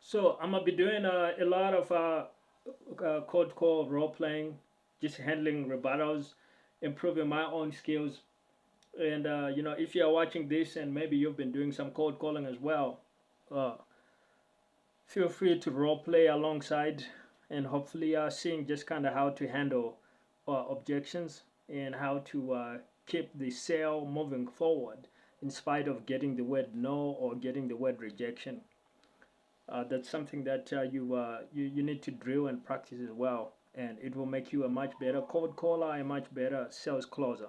So I'm gonna be doing a lot of cold call role playing, just handling rebuttals, improving my own skills. And if you are watching this and maybe you've been doing some cold calling as well, uh, feel free to role play alongside, and hopefully seeing just kind of how to handle objections and how to keep the sale moving forward in spite of getting the word no or getting the word rejection. That's something that you need to drill and practice as well, and it will make you a much better cold caller, a much better sales closer.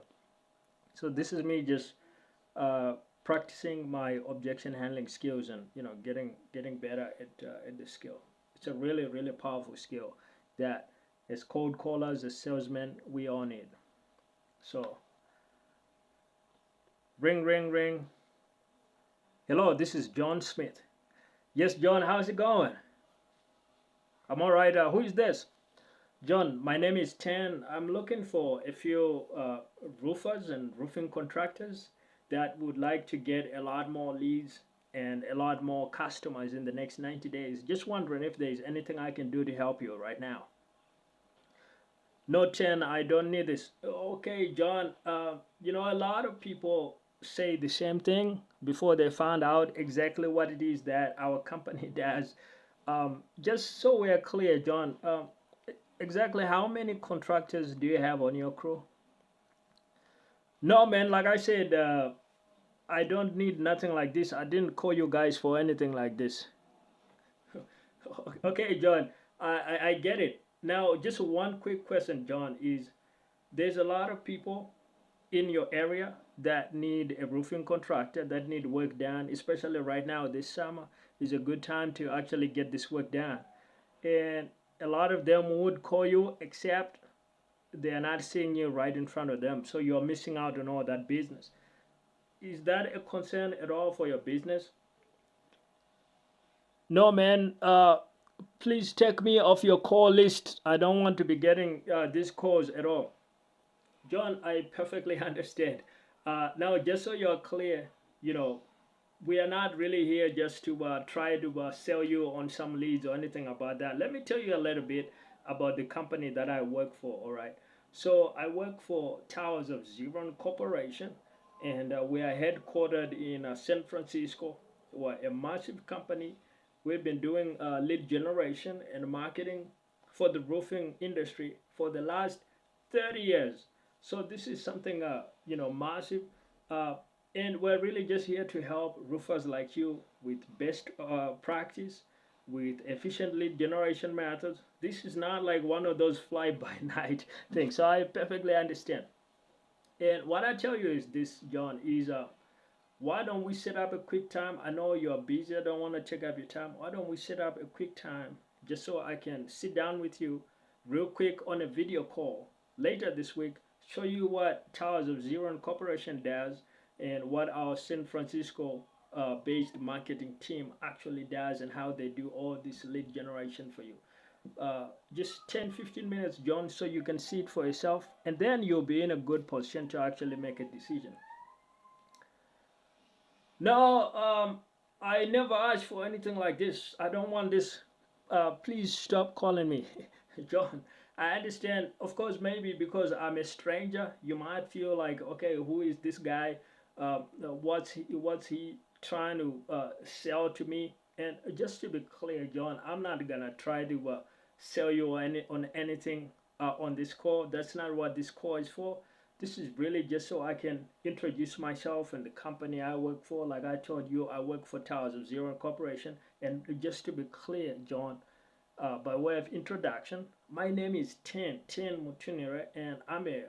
So this is me just uh, practicing my objection handling skills, and getting better at the skill. It's a really powerful skill that as cold callers, as salesmen, we all need. So ring ring ring. Hello, this is John Smith. Yes, John, how's it going? I'm all right. Who is this? John, my name is Tan. I'm looking for a few roofers and roofing contractors that would like to get a lot more leads and a lot more customers in the next 90 days. Just wondering if there's anything I can do to help you right now. No, Tan, I don't need this. Okay, John, a lot of people say the same thing before they found out exactly what it is that our company does. Just so we're clear, John, exactly how many contractors do you have on your crew? No, man, like I said, I don't need nothing like this. I didn't call you guys for anything like this. Okay, John, I get it. Now, just one quick question, John, is there's a lot of people in your area that need a roofing contractor that need work done, especially right now this summer is a good time to actually get this work done. And a lot of them would call you, except they are not seeing you right in front of them, so you're missing out on all that business. Is that a concern at all for your business? No, man. Please take me off your call list. I don't want to be getting these calls at all. John, I perfectly understand. Now, just so you're clear, you know, we are not really here just to try to sell you on some leads or anything about that. Let me tell you a little bit about the company that I work for, all right? So I work for Towers of Zion Corporation, and we are headquartered in San Francisco. We're a massive company. We've been doing lead generation and marketing for the roofing industry for the last 30 years. So this is something, massive. Uh, and we're really just here to help roofers like you with best practice, with efficient lead generation methods. This is not like one of those fly by night things. So I perfectly understand. And what I tell you is this, John, is why don't we set up a quick time? I know you're busy, I don't want to take up your time. Why don't we set up a quick time just so I can sit down with you real quick on a video call later this week, show you what Towers of Zero Corporation does and what our San Francisco based marketing team actually does and how they do all this lead generation for you. Just 10-15 minutes, John, so you can see it for yourself, and then you'll be in a good position to actually make a decision. No, I never asked for anything like this. I don't want this. Please stop calling me, John. I understand. Of course, maybe because I'm a stranger, you might feel like, okay, who is this guy? What's he trying to sell to me? And just to be clear, John, I'm not gonna try to sell you on anything on this call. That's not what this call is for. This is really just so I can introduce myself and the company I work for. Like I told you, I work for Towers of Zero Corporation. And just to be clear, John, by way of introduction, my name is Ten Mutunire, and I'm a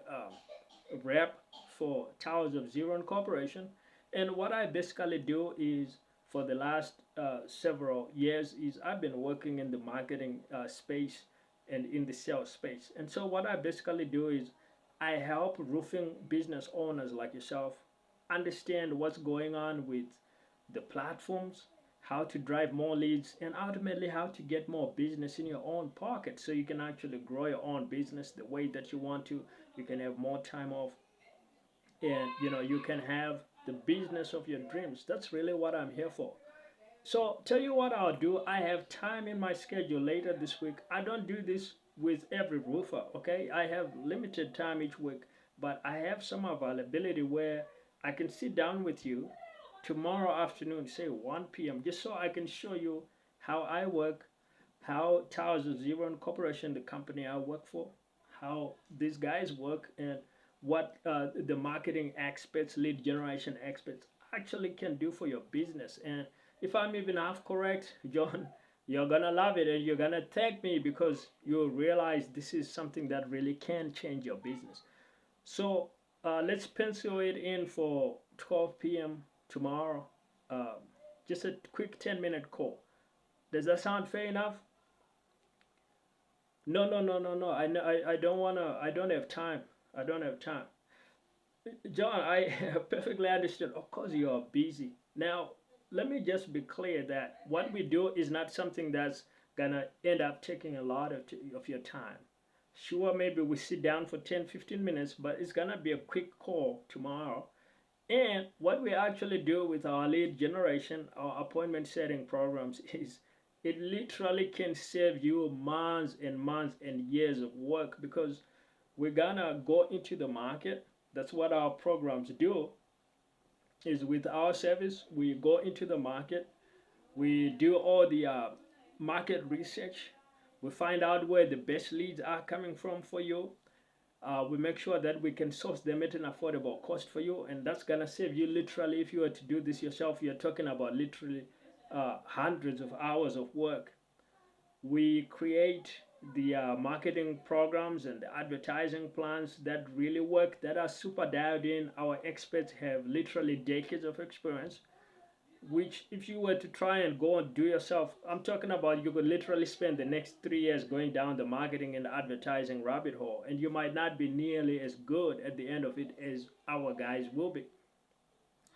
rep for Towers of Zero Corporation. And what I basically do is, for the last several years, is I've been working in the marketing space and in the sales space. And so what I basically do is I help roofing business owners like yourself understand what's going on with the platforms, how to drive more leads, and ultimately how to get more business in your own pocket so you can actually grow your own business the way that you want to. You can have more time off, and you can have the business of your dreams. That's really what I'm here for. So tell you what I'll do. I have time in my schedule later this week. I don't do this with every roofer, okay? I have limited time each week, but I have some availability where I can sit down with you tomorrow afternoon, say 1 p.m., just so I can show you how I work, how Towers of Zero Corporation, the company I work for, how these guys work, and what the marketing experts, lead generation experts actually can do for your business. And if I'm even half correct, John, you're gonna love it and you're gonna thank me because you'll realize this is something that really can change your business. So let's pencil it in for 12 p.m. tomorrow. Uh, just a quick 10-minute call. Does that sound fair enough? No, no, no, no, no. I don't wanna. I don't have time. I don't have time. John, I perfectly understood. Of course, you are busy. Now, let me just be clear that what we do is not something that's gonna end up taking a lot of your time. Sure, maybe we sit down for 10, 15 minutes, but it's gonna be a quick call tomorrow. And what we actually do with our lead generation, our appointment setting programs is it literally can save you months and years of work because we're gonna go into the market. That's what our programs do. Is with our service, we go into the market, we do all the market research, we find out where the best leads are coming from for you. We make sure that we can source them at an affordable cost for you, and that's gonna save you literally. If you were to do this yourself, you're talking about literally hundreds of hours of work. We create the marketing programs and the advertising plans that really work, that are super dialed in. Our experts have literally decades of experience, which if you were to try and go and do yourself, I'm talking about you could literally spend the next 3 years going down the marketing and advertising rabbit hole, and you might not be nearly as good at the end of it as our guys will be.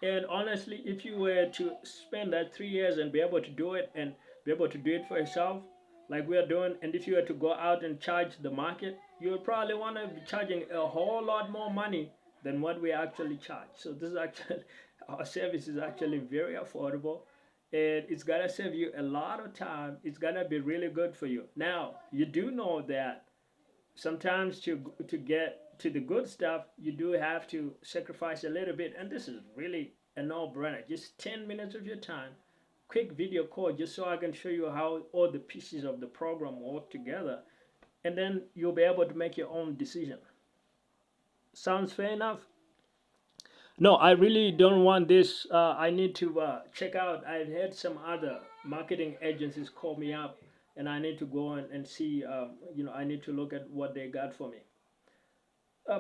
And honestly, if you were to spend that 3 years and be able to do it and be able to do it for yourself, like we are doing, and if you were to go out and charge the market, you would probably want to be charging a whole lot more money than what we actually charge. So this is actually our service is actually very affordable, and it's gonna save you a lot of time. It's gonna be really good for you. Now you do know that sometimes to get to the good stuff, you do have to sacrifice a little bit, and this is really a no-brainer. Just 10 minutes of your time, quick video call, just so I can show you how all the pieces of the program work together, and then you'll be able to make your own decision. Sounds fair enough? No, I really don't want this. I need to check out. I've had some other marketing agencies call me up, and I need to go and see. I need to look at what they got for me.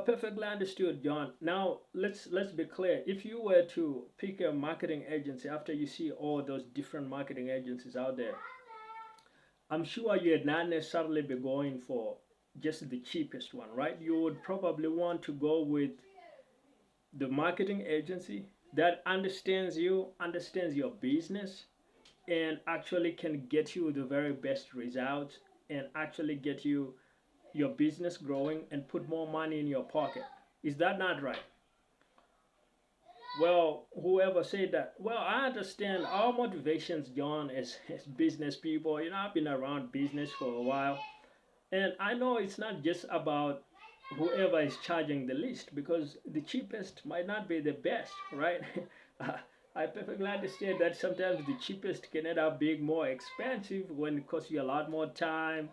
Perfectly understood, John. Now let's be clear. If you were to pick a marketing agency after you see all those different marketing agencies out there, I'm sure you'd not necessarily be going for just the cheapest one, right? You would probably want to go with the marketing agency that understands you, understands your business, and actually can get you the very best results and actually get you your business growing and put more money in your pocket. Is that not right? Well, whoever said that, well, I understand our motivations, John, as business people. I've been around business for a while, and I know it's not just about whoever is charging the least, because the cheapest might not be the best, right? I perfectly understand that sometimes the cheapest can end up being more expensive when it costs you a lot more time,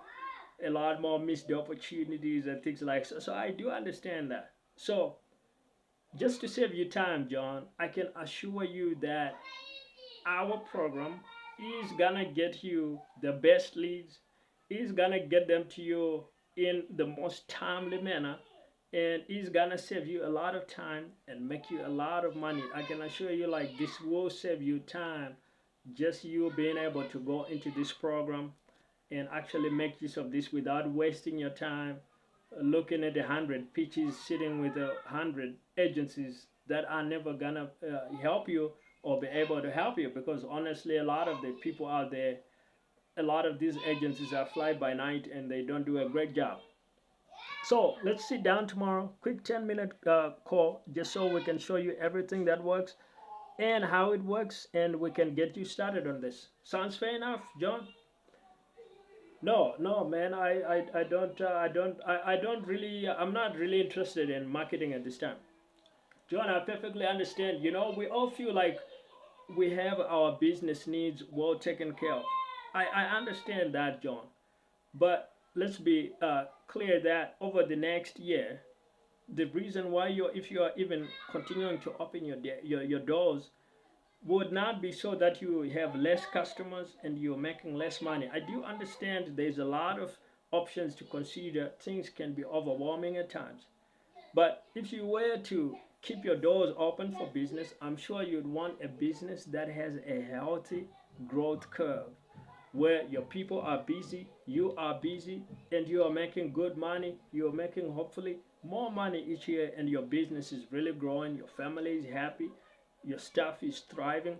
a lot more missed opportunities and things like so. So I do understand that. So just to save you time, John, I can assure you that our program is gonna get you the best leads, is gonna get them to you in the most timely manner, and is gonna save you a lot of time and make you a lot of money. I can assure you, like, this will save you time, just you being able to go into this program and actually make use of this without wasting your time looking at 100 pitches, sitting with 100 agencies that are never gonna help you or be able to help you, because honestly a lot of the people out there, a lot of these agencies are fly by night and they don't do a great job. So let's sit down tomorrow, quick 10-minute call, just so we can show you everything that works. and how it works, and we can get you started on this. Sounds fair enough, John? No, no, man. I don't really. I'm not really interested in marketing at this time. John, I perfectly understand. You know, we all feel like we have our business needs well taken care of. I understand that, John. But let's be clear that over the next year, the reason why if you are even continuing to open your doors would not be so that you have less customers and you're making less money. I do understand there's a lot of options to consider. Things can be overwhelming at times. But if you were to keep your doors open for business, I'm sure you'd want a business that has a healthy growth curve where your people are busy, you are busy, and you are making good money. You are making hopefully more money each year, and your business is really growing. Your family is happy, your staff is thriving.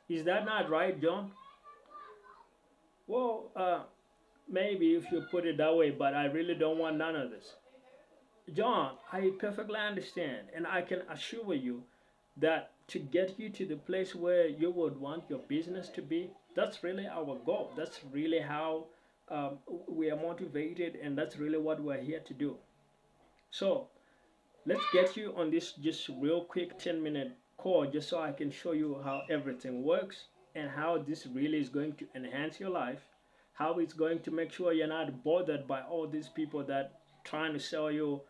Is that not right, John? Well, maybe if you put it that way, but I really don't want none of this. John, I perfectly understand, and I can assure you that to get you to the place where you would want your business to be, that's really our goal. That's really how we are motivated, and that's really what we're here to do. So, let's get you on this just real quick 10-minute call just so I can show you how everything works and how this really is going to enhance your life, how it's going to make sure you're not bothered by all these people that trying to sell you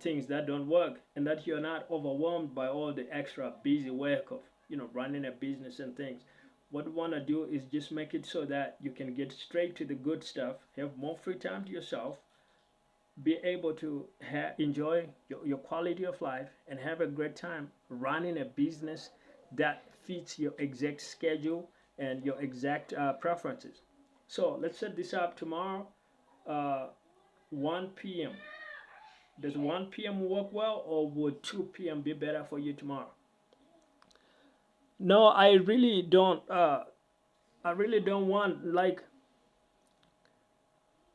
things that don't work, and that you're not overwhelmed by all the extra busy work of running a business and things. What we want to do is just make it so that you can get straight to the good stuff, have more free time to yourself, be able to enjoy your quality of life and have a great time running a business that fits your exact schedule and your exact preferences. So let's set this up tomorrow, uh, 1 p.m. Does 1 p.m. work well, or would 2 p.m. be better for you tomorrow? No, I really don't. I really don't want, like,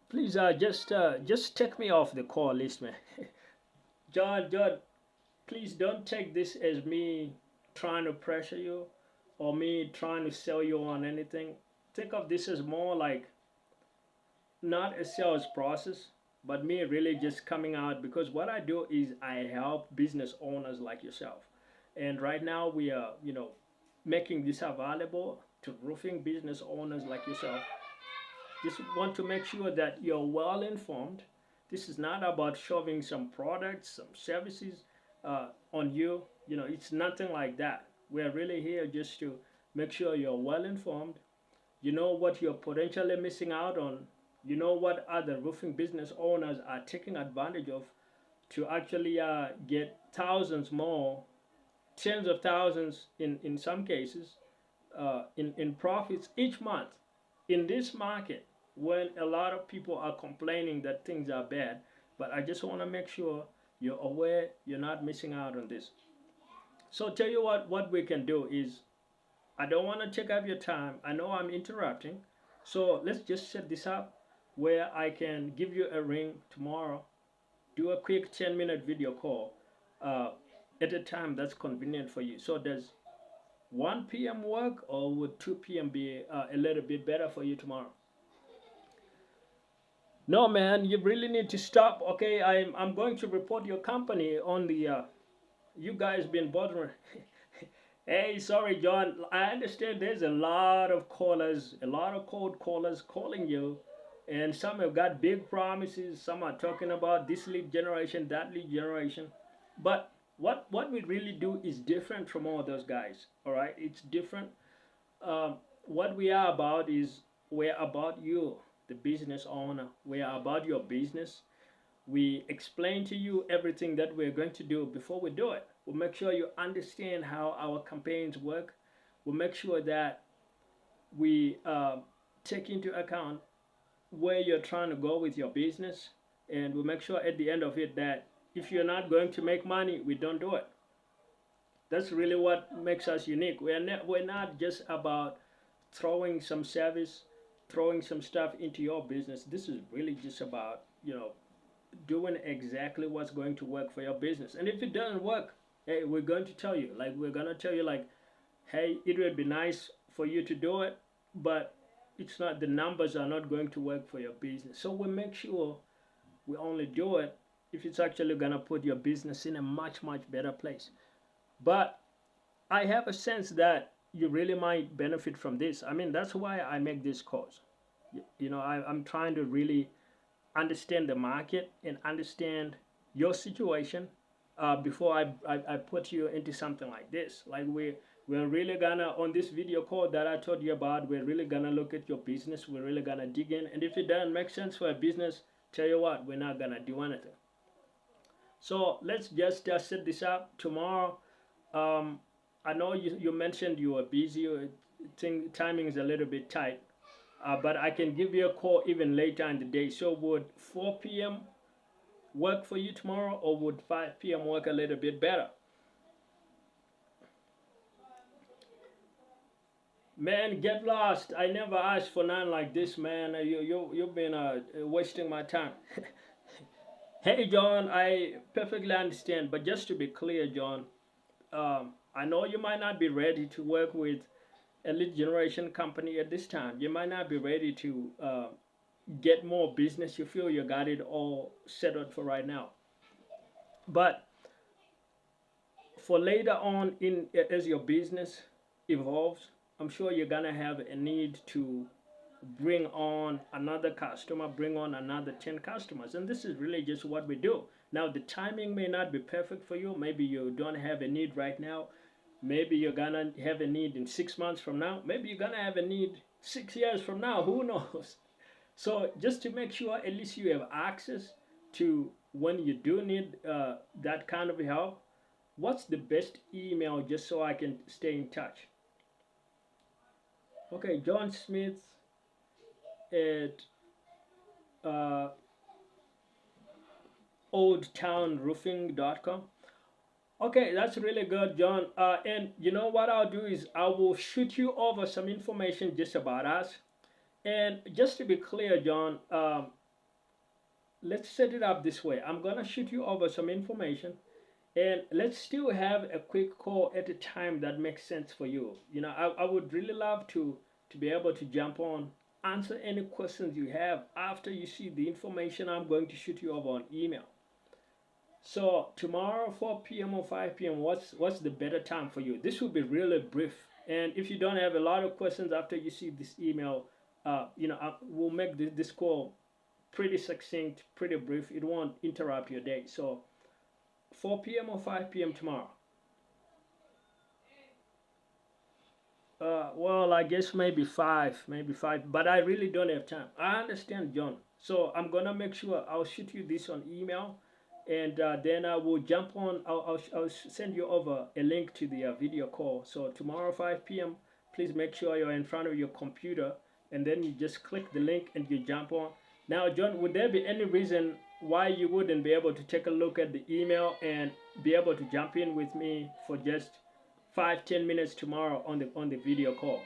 please just take me off the call list, man. John, please don't take this as me trying to pressure you or me trying to sell you on anything. Think of this as more like not a sales process, but me really just coming out, because what I do is I help business owners like yourself. And right now we are, making this available to roofing business owners like yourself. Just want to make sure that you're well informed. This is not about shoving some products, some services on you. It's nothing like that. We're really here just to make sure you're well informed. You know what you're potentially missing out on. You know what other roofing business owners are taking advantage of to actually get thousands more, tens of thousands in some cases, in profits each month in this market, when a lot of people are complaining that things are bad. But I just want to make sure you're aware you're not missing out on this. So tell you what we can do is, I don't want to take up your time. I know I'm interrupting. So let's just set this up where I can give you a ring tomorrow, do a quick 10-minute video call uh, at a time that's convenient for you. So does 1 p.m. work, or would 2 p.m. be a little bit better for you tomorrow? No, man, you really need to stop. Okay, I'm going to report your company on the. You guys been bothering. Hey, sorry, John. I understand there's a lot of callers, a lot of cold callers calling you, and some have got big promises. Some are talking about this lead generation, that lead generation. But what we really do is different from all those guys. All right, it's different. What we are about is, we're about you, the business owner. We are about your business. We explain to you everything that we're going to do before we do it. We'll make sure you understand how our campaigns work. We'll make sure that we take into account where you're trying to go with your business, and we'll make sure at the end of it that if you're not going to make money, we don't do it. That's really what makes us unique. We're not just about throwing some service, throwing some stuff into your business. This is really just about, doing exactly what's going to work for your business. And if it doesn't work, hey, we're going to tell you. Like, we're going to tell you, like, hey, it would be nice for you to do it, but it's not, the numbers are not going to work for your business. So we make sure we only do it if it's actually going to put your business in a much, much better place. But I have a sense that you really might benefit from this. I mean, that's why I make this course. You know, I'm trying to really understand the market and understand your situation before I put you into something like this. Like we're really gonna, on this video call that I told you about, we're really gonna look at your business. We're really gonna dig in, and if it doesn't make sense for a business, tell you what, we're not gonna do anything. So let's just set this up tomorrow. um, I know you mentioned you were busy. Think timing is a little bit tight, but I can give you a call even later in the day. So would 4 p.m. work for you tomorrow, or would 5 p.m. work a little bit better? Man, get lost. I never asked for none like this, man. You've been wasting my time. Hey, John, I perfectly understand, but just to be clear, John, I know you might not be ready to work with a lead generation company at this time. You might not be ready to get more business. You feel you got it all settled for right now. But for later on, in as your business evolves, I'm sure you're gonna have a need to bring on another customer, bring on another 10 customers. And this is really just what we do. Now, the timing may not be perfect for you. Maybe you don't have a need right now. Maybe you're gonna have a need in 6 months from now. Maybe you're gonna have a need 6 years from now. Who knows? So just to make sure at least you have access to when you do need that kind of help, what's the best email just so I can stay in touch? Okay, John Smith at uh, oldtownroofing.com. Okay, that's really good, John. And you know what I'll do is I will shoot you over some information just about us. And just to be clear, John, let's set it up this way. I'm gonna shoot you over some information, and let's still have a quick call at a time that makes sense for you. You know, I would really love to be able to jump on, answer any questions you have after you see the information I'm going to shoot you over on email. So tomorrow, 4 p.m. or 5 p.m., what's the better time for you? This will be really brief. And if you don't have a lot of questions after you see this email, we'll make this call pretty succinct, pretty brief. It won't interrupt your day. So 4 p.m. or 5 p.m. tomorrow. Well, I guess maybe five, but I really don't have time. I understand, John. So I'm gonna make sure I'll shoot you this on email, and then I will jump on. I'll send you over a link to the video call. So tomorrow 5 p.m. Please make sure you're in front of your computer, and then you just click the link and you jump on. Now, John, would there be any reason why you wouldn't be able to take a look at the email and be able to jump in with me for just 5-10 minutes tomorrow on the video call?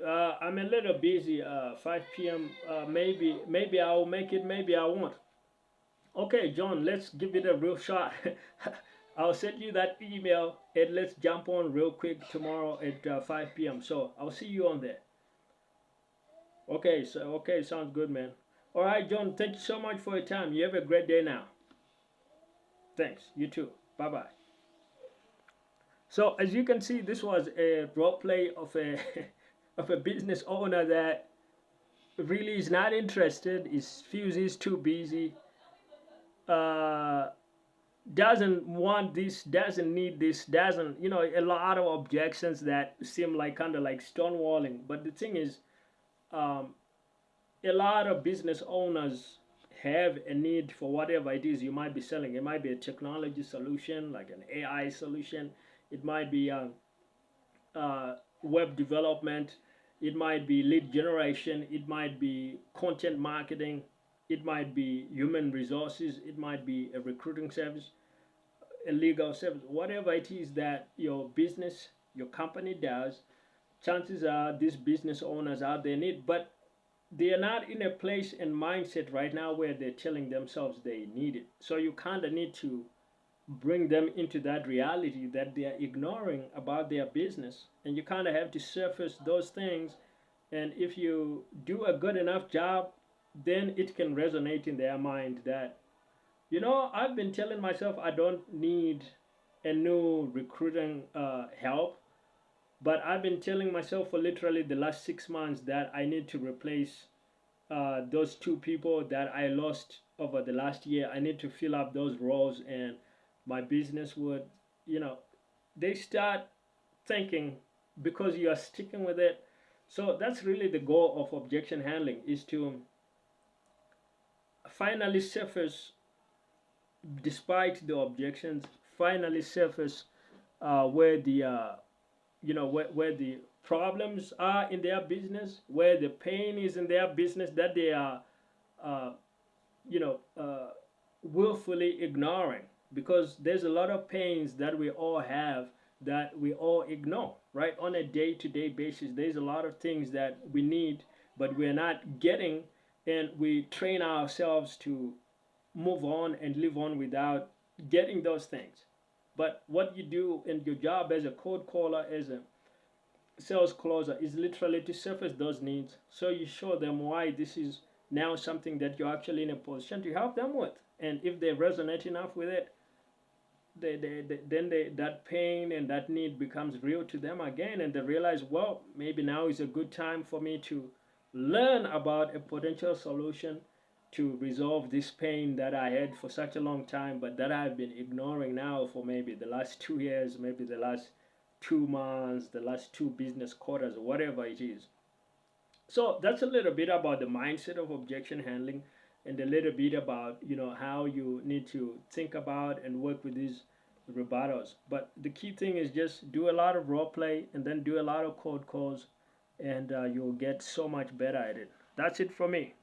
I'm a little busy. 5 p.m. Maybe I'll make it. Maybe I won't. Okay, John. Let's give it a real shot. I'll send you that email and let's jump on real quick tomorrow at 5 p.m. So I'll see you on there. Okay. So okay, sounds good, man. All right, John. Thank you so much for your time. You have a great day now. Thanks. You too. Bye bye. So as you can see, this was a role play of a of a business owner that really is not interested, is feels he's too busy, uh, doesn't want this, doesn't need this, doesn't, a lot of objections that seem like kind of like stonewalling. But the thing is, um, a lot of business owners have a need for whatever it is you might be selling. It might be a technology solution, like an AI solution. It might be uh, web development. It might be lead generation. It might be content marketing. It might be human resources. It might be a recruiting service, a legal service. Whatever it is that your business, your company does, chances are these business owners out there need, but they are not in a place and mindset right now where they're telling themselves they need it. So you kind of need to bring them into that reality that they are ignoring about their business. And you kind of have to surface those things. And if you do a good enough job, then it can resonate in their mind that, I've been telling myself I don't need a new recruiting help, but I've been telling myself for literally the last 6 months that I need to replace those two people that I lost over the last year. I need to fill up those roles, and my business would, you know, they start thinking because you are sticking with it. So that's really the goal of objection handling, is to finally surface, despite the objections, finally surface where the where the problems are in their business, where the pain is in their business that they are uh, you know willfully ignoring, because there's a lot of pains that we all have that we all ignore, right? On a day-to-day basis, there's a lot of things that we need but we're not getting, and we train ourselves to move on and live on without getting those things. But what you do in your job as a code caller, as a sales closer, is literally to surface those needs, so you show them why this is now something that you're actually in a position to help them with. And if they resonate enough with it, that pain and that need becomes real to them again, and they realize, well, maybe now is a good time for me to learn about a potential solution to resolve this pain that I had for such a long time, but that I've been ignoring now for maybe the last 2 years, maybe the last 2 months, the last two business quarters, or whatever it is. So that's a little bit about the mindset of objection handling, and a little bit about how you need to think about and work with these rebuttals. But the key thing is just do a lot of role play and then do a lot of code calls, and you'll get so much better at it. That's it for me.